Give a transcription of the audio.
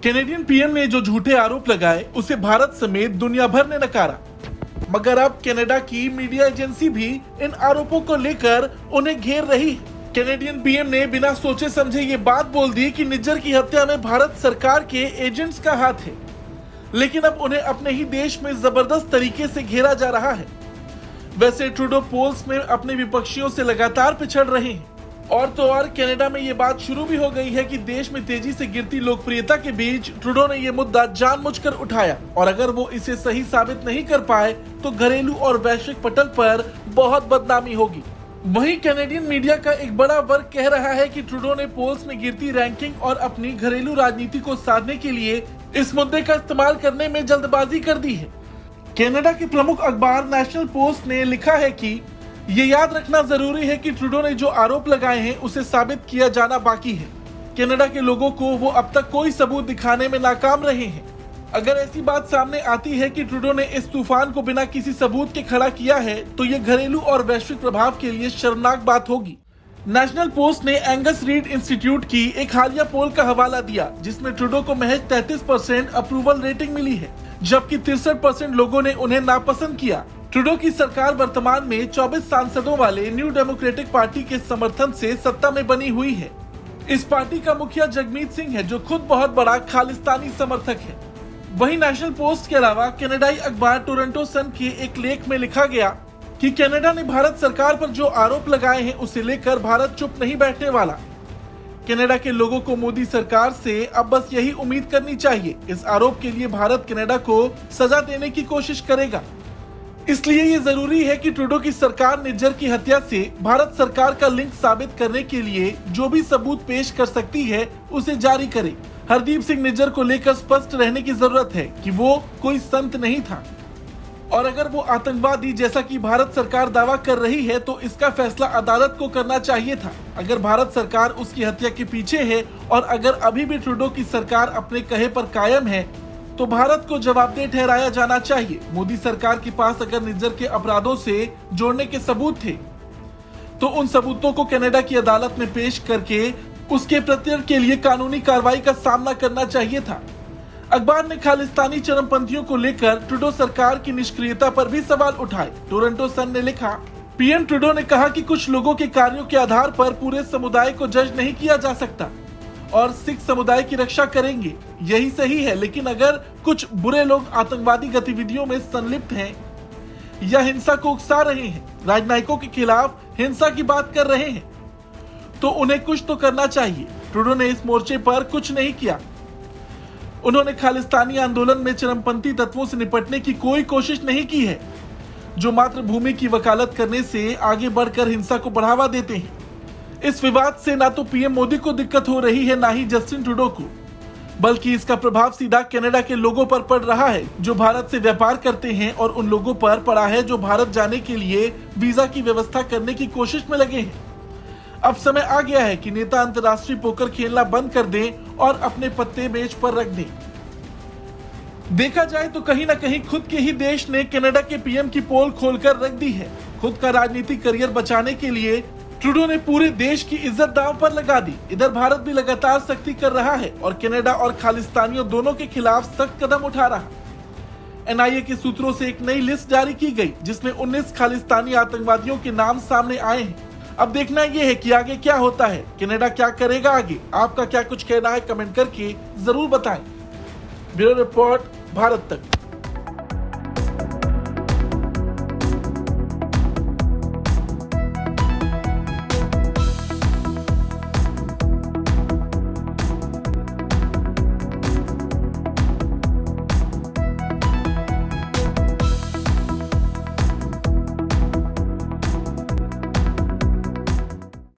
Canadian PM ने जो झूठे आरोप लगाए उसे भारत समेत दुनिया भर ने नकारा, मगर अब कनाडा की मीडिया एजेंसी भी इन आरोपों को लेकर उन्हें घेर रही है। कैनेडियन पीएम ने बिना सोचे समझे ये बात बोल दी कि निज्जर की हत्या में भारत सरकार के एजेंट्स का हाथ है, लेकिन अब उन्हें अपने ही देश में जबरदस्त तरीके से घेरा जा रहा है। वैसे ट्रूडो पोल्स में अपने विपक्षियों से लगातार पिछड़ रहे हैं, और तो और कनाडा में ये बात शुरू भी हो गई है कि देश में तेजी से गिरती लोकप्रियता के बीच ट्रूडो ने ये मुद्दा जानबूझकर उठाया, और अगर वो इसे सही साबित नहीं कर पाए तो घरेलू और वैश्विक पटल पर बहुत बदनामी होगी। वहीं कैनेडियन मीडिया का एक बड़ा वर्ग कह रहा है कि ट्रूडो ने पोल्स में गिरती रैंकिंग और अपनी घरेलू राजनीति को साधने के लिए इस मुद्दे का इस्तेमाल करने में जल्दबाजी कर दी है। कनाडा के प्रमुख अखबार नेशनल पोस्ट ने लिखा है कि ये याद रखना जरूरी है कि ट्रूडो ने जो आरोप लगाए हैं उसे साबित किया जाना बाकी है। कनाडा के लोगों को वो अब तक कोई सबूत दिखाने में नाकाम रहे हैं। अगर ऐसी बात सामने आती है कि ट्रूडो ने इस तूफान को बिना किसी सबूत के खड़ा किया है तो ये घरेलू और वैश्विक प्रभाव के लिए शर्मनाक बात होगी। नेशनल पोस्ट ने एंगस रीड इंस्टीट्यूट की एक हालिया पोल का हवाला दिया, जिसमें ट्रूडो को महज 33% अप्रूवल रेटिंग मिली है, जबकि 63% लोगों ने उन्हें नापसंद किया। ट्रूडो की सरकार वर्तमान में 24 सांसदों वाले न्यू डेमोक्रेटिक पार्टी के समर्थन से सत्ता में बनी हुई है। इस पार्टी का मुखिया जगमीत सिंह है, जो खुद बहुत बड़ा खालिस्तानी समर्थक है। वहीं नेशनल पोस्ट के अलावा कनाडाई अखबार टोरंटो सन के एक लेख में लिखा गया कि कनाडा ने भारत सरकार पर जो आरोप लगाए हैं उसे लेकर भारत चुप नहीं बैठने वाला। कनाडा के लोगों को मोदी सरकार से अब बस यही उम्मीद करनी चाहिए। इस आरोप के लिए भारत कनाडा को सजा देने की कोशिश करेगा। इसलिए ये जरूरी है कि ट्रूडो की सरकार निज्जर की हत्या से भारत सरकार का लिंक साबित करने के लिए जो भी सबूत पेश कर सकती है उसे जारी करे। हरदीप सिंह निज्जर को लेकर स्पष्ट रहने की जरूरत है कि वो कोई संत नहीं था, और अगर वो आतंकवादी जैसा कि भारत सरकार दावा कर रही है तो इसका फैसला अदालत को करना चाहिए था। अगर भारत सरकार उसकी हत्या के पीछे है और अगर अभी भी ट्रूडो की सरकार अपने कहे पर कायम है तो भारत को जवाबदेह ठहराया जाना चाहिए। मोदी सरकार के पास अगर निज्जर के अपराधों से जोड़ने के सबूत थे तो उन सबूतों को कनाडा की अदालत में पेश करके उसके प्रत्यर्थ के लिए कानूनी कार्रवाई का सामना करना चाहिए था। अखबार ने खालिस्तानी चरमपंथियों को लेकर ट्रूडो सरकार की निष्क्रियता पर भी सवाल उठाए। टोरंटो सन ने लिखा, पीएम ट्रूडो ने कहा कि कुछ लोगों के कार्यों के आधार पर पूरे समुदाय को जज नहीं किया जा सकता और सिख समुदाय की रक्षा करेंगे। यही सही है, लेकिन अगर कुछ बुरे लोग आतंकवादी गतिविधियों में संलिप्त हैं या हिंसा को उकसा रहे हैं, राजनयिकों के खिलाफ हिंसा की बात कर रहे हैं, तो उन्हें कुछ तो करना चाहिए। ट्रूडो ने इस मोर्चे पर कुछ नहीं किया। उन्होंने खालिस्तानी आंदोलन में चरमपंथी तत्वों से निपटने की कोई कोशिश नहीं की है, जो मातृभूमि की वकालत करने से आगे बढ़कर हिंसा को बढ़ावा देते हैं। इस विवाद से ना तो पीएम मोदी को दिक्कत हो रही है, ना ही जस्टिन ट्रूडो को, बल्कि इसका प्रभाव सीधा कनाडा के लोगों पर पड़ रहा है जो भारत से व्यापार करते हैं, और उन लोगों पर पड़ा है जो भारत जाने के लिए वीजा की व्यवस्था करने की कोशिश में लगे हैं। अब समय आ गया है कि नेता अंतर्राष्ट्रीय पोकर खेलना बंद कर दें और अपने पत्ते मेज पर रख दें। देखा जाए तो कहीं ना कहीं खुद के ही देश ने कनाडा के पीएम की पोल खोलकर रख दी है। खुद का राजनीतिक करियर बचाने के लिए ट्रूडो ने पूरे देश की इज्जत दांव पर लगा दी। इधर भारत भी लगातार सख्ती कर रहा है और कनाडा और खालिस्तानियों दोनों के खिलाफ सख्त कदम उठा रहा। एनआईए के सूत्रों से एक नई लिस्ट जारी की गई जिसमें 19 खालिस्तानी आतंकवादियों के नाम सामने आए हैं। अब देखना यह है कि आगे क्या होता है, कनाडा क्या करेगा आगे। आपका क्या कुछ कहना है कमेंट करके जरूर बताएं। ब्यूरो रिपोर्ट, भारत तक।